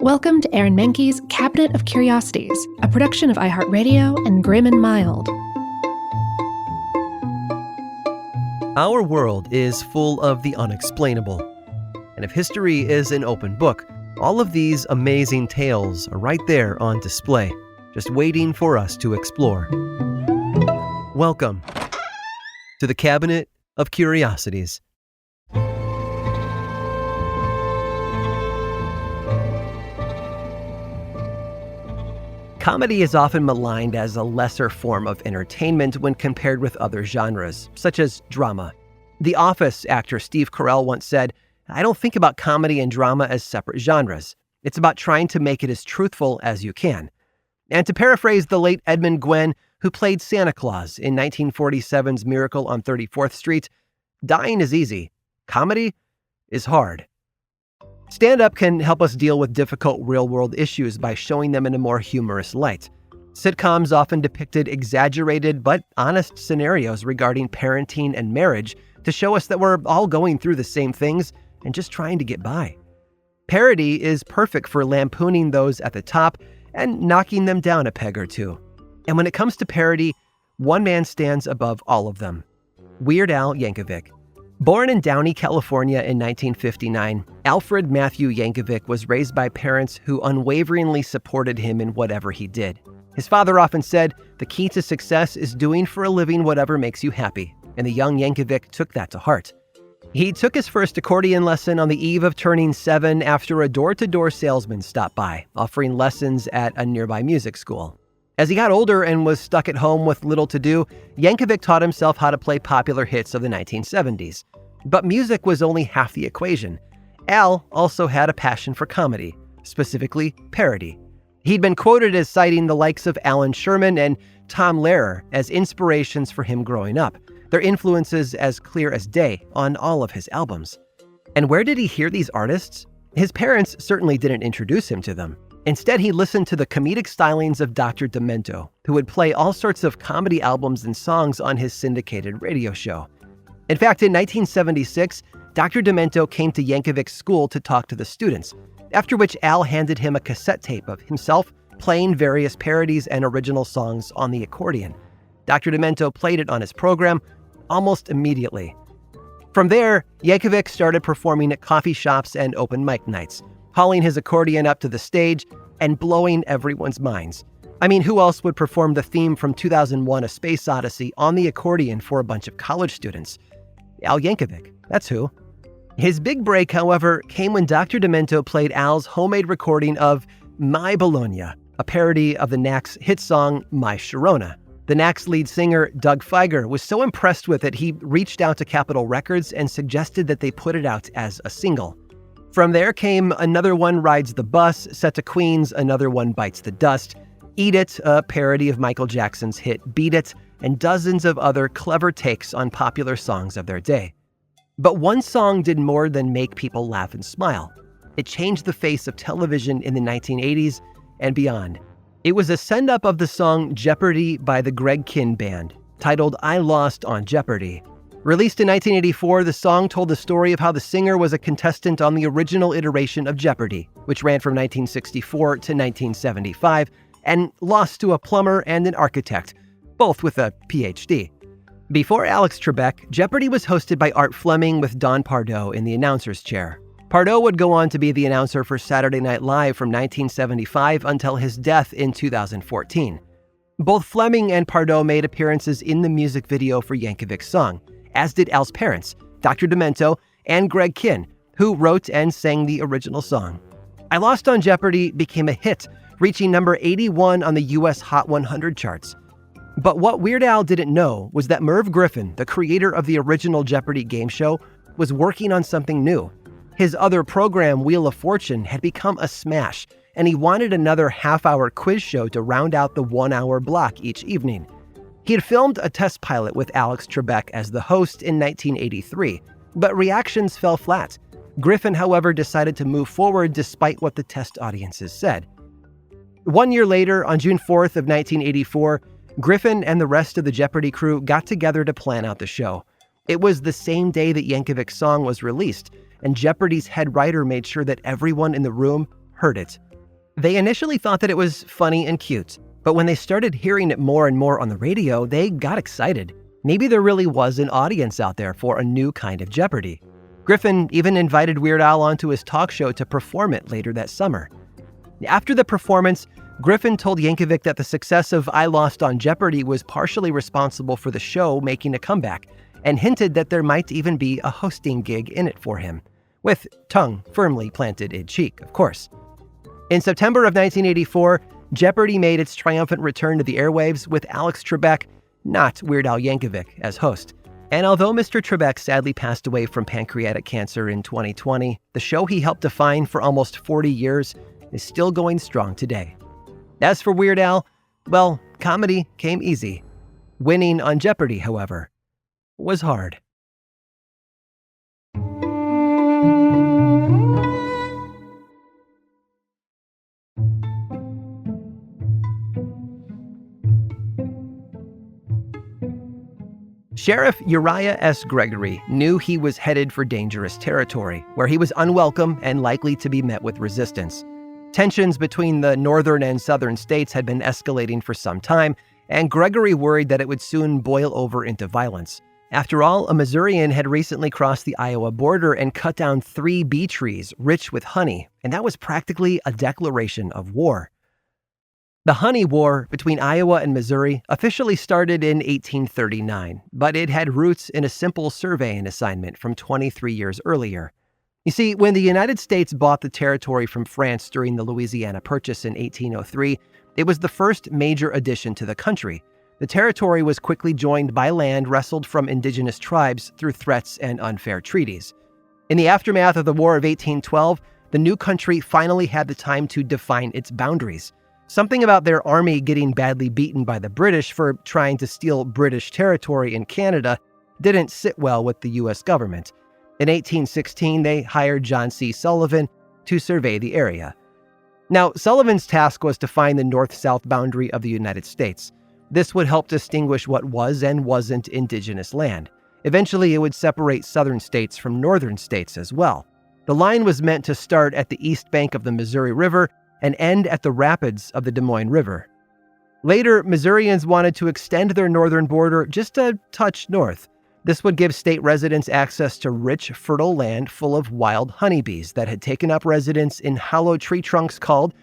Welcome to Aaron Mahnke's Cabinet of Curiosities, a production of iHeartRadio and Grim and Mild. Our world is full of the unexplainable. And if history is an open book, all of these amazing tales are right there on display, just waiting for us to explore. Welcome to the Cabinet of Curiosities. Comedy is often maligned as a lesser form of entertainment when compared with other genres, such as drama. The Office actor Steve Carell once said, "I don't think about comedy and drama as separate genres. It's about trying to make it as truthful as you can." And to paraphrase the late Edmund Gwenn, who played Santa Claus in 1947's Miracle on 34th Street, dying is easy. Comedy is hard. Stand-up can help us deal with difficult real-world issues by showing them in a more humorous light. Sitcoms often depicted exaggerated but honest scenarios regarding parenting and marriage to show us that we're all going through the same things and just trying to get by. Parody is perfect for lampooning those at the top and knocking them down a peg or two. And when it comes to parody, one man stands above all of them: Weird Al Yankovic. Born in Downey, California in 1959, Alfred Matthew Yankovic was raised by parents who unwaveringly supported him in whatever he did. His father often said, "The key to success is doing for a living whatever makes you happy," and the young Yankovic took that to heart. He took his first accordion lesson on the eve of turning 7 after a door-to-door salesman stopped by, offering lessons at a nearby music school. As he got older and was stuck at home with little to do, Yankovic taught himself how to play popular hits of the 1970s. But music was only half the equation. Al also had a passion for comedy, specifically parody. He'd been quoted as citing the likes of Alan Sherman and Tom Lehrer as inspirations for him growing up, their influences as clear as day on all of his albums. And where did he hear these artists? His parents certainly didn't introduce him to them. Instead, he listened to the comedic stylings of Dr. Demento, who would play all sorts of comedy albums and songs on his syndicated radio show. In fact, in 1976, Dr. Demento came to Yankovic's school to talk to the students, after which Al handed him a cassette tape of himself playing various parodies and original songs on the accordion. Dr. Demento played it on his program almost immediately. From there, Yankovic started performing at coffee shops and open mic nights, hauling his accordion up to the stage and blowing everyone's minds. I mean, who else would perform the theme from 2001: A Space Odyssey on the accordion for a bunch of college students? Al Yankovic, that's who. His big break, however, came when Dr. Demento played Al's homemade recording of My Bologna, a parody of the Knack's hit song My Sharona. The Knack's lead singer, Doug Fieger, was so impressed with it he reached out to Capitol Records and suggested that they put it out as a single. From there came Another One Rides the Bus, set to Queen's Another One Bites the Dust, Eat It, a parody of Michael Jackson's hit Beat It, and dozens of other clever takes on popular songs of their day. But one song did more than make people laugh and smile. It changed the face of television in the 1980s and beyond. It was a send-up of the song Jeopardy by the Greg Kihn Band, titled I Lost on Jeopardy! Released in 1984, the song told the story of how the singer was a contestant on the original iteration of Jeopardy, which ran from 1964 to 1975, and lost to a plumber and an architect, both with a PhD. Before Alex Trebek, Jeopardy was hosted by Art Fleming with Don Pardo in the announcer's chair. Pardo would go on to be the announcer for Saturday Night Live from 1975 until his death in 2014. Both Fleming and Pardo made appearances in the music video for Yankovic's song, as did Al's parents, Dr. Demento and Greg Kihn, who wrote and sang the original song. I Lost on Jeopardy! Became a hit, reaching number 81 on the US Hot 100 charts. But what Weird Al didn't know was that Merv Griffin, the creator of the original Jeopardy! Game show, was working on something new. His other program, Wheel of Fortune, had become a smash, and he wanted another half-hour quiz show to round out the 1-hour block each evening. He had filmed a test pilot with Alex Trebek as the host in 1983, but reactions fell flat. Griffin, however, decided to move forward despite what the test audiences said. 1 year later, on June 4th of 1984, Griffin and the rest of the Jeopardy crew got together to plan out the show. It was the same day that Yankovic's song was released, and Jeopardy's head writer made sure that everyone in the room heard it. They initially thought that it was funny and cute, but when they started hearing it more and more on the radio, they got excited. Maybe there really was an audience out there for a new kind of Jeopardy! Griffin even invited Weird Al onto his talk show to perform it later that summer. After the performance, Griffin told Yankovic that the success of I Lost on Jeopardy! Was partially responsible for the show making a comeback, and hinted that there might even be a hosting gig in it for him, with tongue firmly planted in cheek, of course. In September of 1984, Jeopardy! Made its triumphant return to the airwaves with Alex Trebek, not Weird Al Yankovic, as host. And although Mr. Trebek sadly passed away from pancreatic cancer in 2020, the show he helped define for almost 40 years is still going strong today. As for Weird Al, well, comedy came easy. Winning on Jeopardy!, however, was hard. Sheriff Uriah S. Gregory knew he was headed for dangerous territory, where he was unwelcome and likely to be met with resistance. Tensions between the northern and southern states had been escalating for some time, and Gregory worried that it would soon boil over into violence. After all, a Missourian had recently crossed the Iowa border and cut down 3 bee trees rich with honey, and that was practically a declaration of war. The Honey War between Iowa and Missouri officially started in 1839, but it had roots in a simple surveying assignment from 23 years earlier. You see, when the United States bought the territory from France during the Louisiana Purchase in 1803, it was the first major addition to the country. The territory was quickly joined by land wrestled from indigenous tribes through threats and unfair treaties. In the aftermath of the War of 1812, the new country finally had the time to define its boundaries. Something about their army getting badly beaten by the British for trying to steal British territory in Canada didn't sit well with the U.S. government. In 1816, they hired John C. Sullivan to survey the area. Now, Sullivan's task was to find the north-south boundary of the United States. This would help distinguish what was and wasn't indigenous land. Eventually, it would separate southern states from northern states as well. The line was meant to start at the east bank of the Missouri River and end at the rapids of the Des Moines River. Later, Missourians wanted to extend their northern border just a touch north. This would give state residents access to rich, fertile land full of wild honeybees that had taken up residence in hollow tree trunks called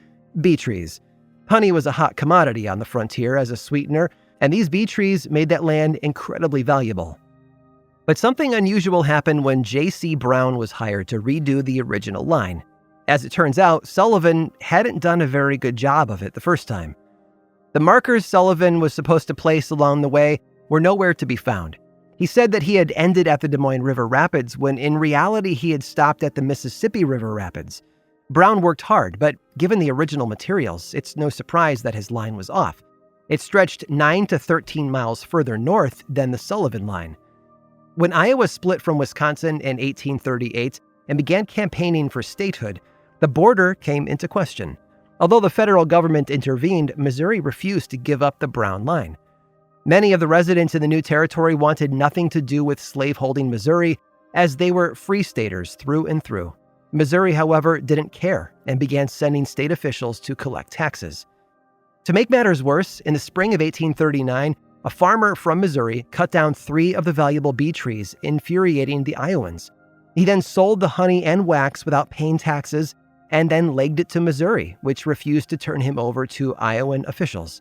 bee trees. Honey was a hot commodity on the frontier as a sweetener, and these bee trees made that land incredibly valuable. But something unusual happened when J.C. Brown was hired to redo the original line. As it turns out, Sullivan hadn't done a very good job of it the first time. The markers Sullivan was supposed to place along the way were nowhere to be found. He said that he had ended at the Des Moines River Rapids when in reality he had stopped at the Mississippi River Rapids. Brown worked hard, but given the original materials, it's no surprise that his line was off. It stretched 9 to 13 miles further north than the Sullivan line. When Iowa split from Wisconsin in 1838 and began campaigning for statehood, the border came into question. Although the federal government intervened, Missouri refused to give up the Brown line. Many of the residents in the new territory wanted nothing to do with slaveholding Missouri, as they were free staters through and through. Missouri, however, didn't care and began sending state officials to collect taxes. To make matters worse, in the spring of 1839, a farmer from Missouri cut down 3 of the valuable bee trees, infuriating the Iowans. He then sold the honey and wax without paying taxes, and then legged it to Missouri, which refused to turn him over to Iowan officials.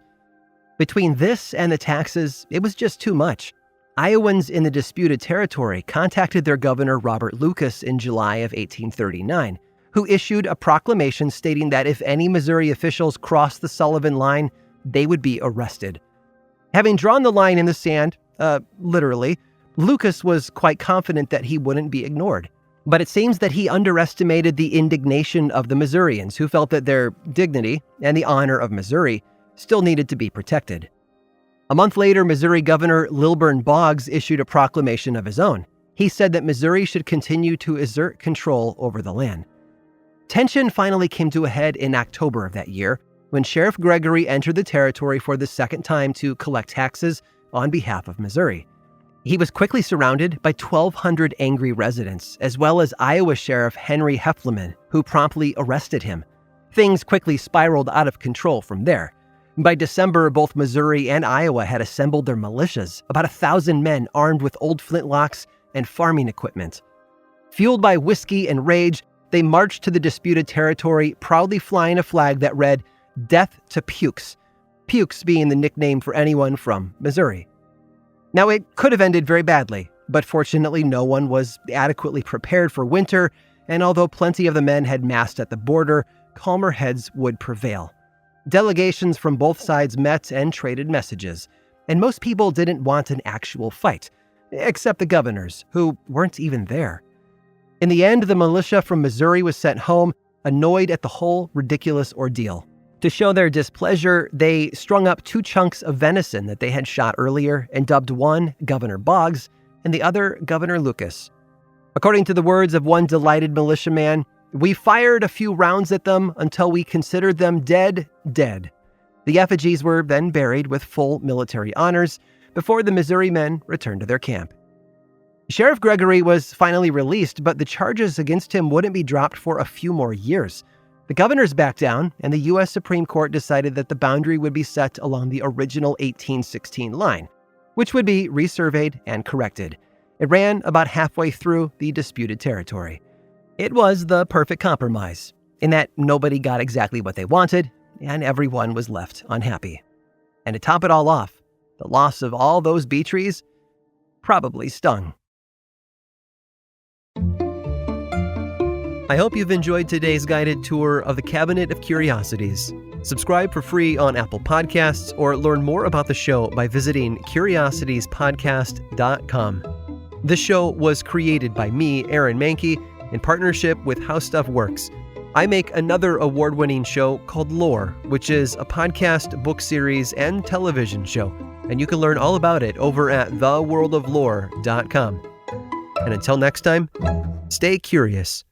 Between this and the taxes, it was just too much. Iowans in the disputed territory contacted their governor, Robert Lucas, in July of 1839, who issued a proclamation stating that if any Missouri officials crossed the Sullivan line, they would be arrested. Having drawn the line in the sand, literally, Lucas was quite confident that he wouldn't be ignored. But it seems that he underestimated the indignation of the Missourians, who felt that their dignity and the honor of Missouri still needed to be protected. A month later, Missouri Governor Lilburn Boggs issued a proclamation of his own. He said that Missouri should continue to exert control over the land. Tension finally came to a head in October of that year, when Sheriff Gregory entered the territory for the second time to collect taxes on behalf of Missouri. He was quickly surrounded by 1,200 angry residents, as well as Iowa Sheriff Henry Hefleman, who promptly arrested him. Things quickly spiraled out of control from there. By December, both Missouri and Iowa had assembled their militias, about 1,000 men armed with old flintlocks and farming equipment. Fueled by whiskey and rage, they marched to the disputed territory, proudly flying a flag that read, "Death to Pukes," Pukes being the nickname for anyone from Missouri. Now, it could have ended very badly, but fortunately no one was adequately prepared for winter, and although plenty of the men had massed at the border, calmer heads would prevail. Delegations from both sides met and traded messages, and most people didn't want an actual fight, except the governors, who weren't even there. In the end, the militia from Missouri was sent home, annoyed at the whole ridiculous ordeal. To show their displeasure, they strung up 2 chunks of venison that they had shot earlier and dubbed one Governor Boggs and the other Governor Lucas. According to the words of one delighted militiaman, "We fired a few rounds at them until we considered them dead. The effigies were then buried with full military honors before the Missouri men returned to their camp. Sheriff Gregory was finally released, but the charges against him wouldn't be dropped for a few more years. The governors backed down, and the U.S. Supreme Court decided that the boundary would be set along the original 1816 line, which would be resurveyed and corrected. It ran about halfway through the disputed territory. It was the perfect compromise, in that nobody got exactly what they wanted, and everyone was left unhappy. And to top it all off, the loss of all those bee trees probably stung. I hope you've enjoyed today's guided tour of the Cabinet of Curiosities. Subscribe for free on Apple Podcasts or learn more about the show by visiting curiositiespodcast.com. This show was created by me, Aaron Mahnke, in partnership with How Stuff Works. I make another award-winning show called Lore, which is a podcast, book series, and television show, and you can learn all about it over at theworldoflore.com. And until next time, stay curious.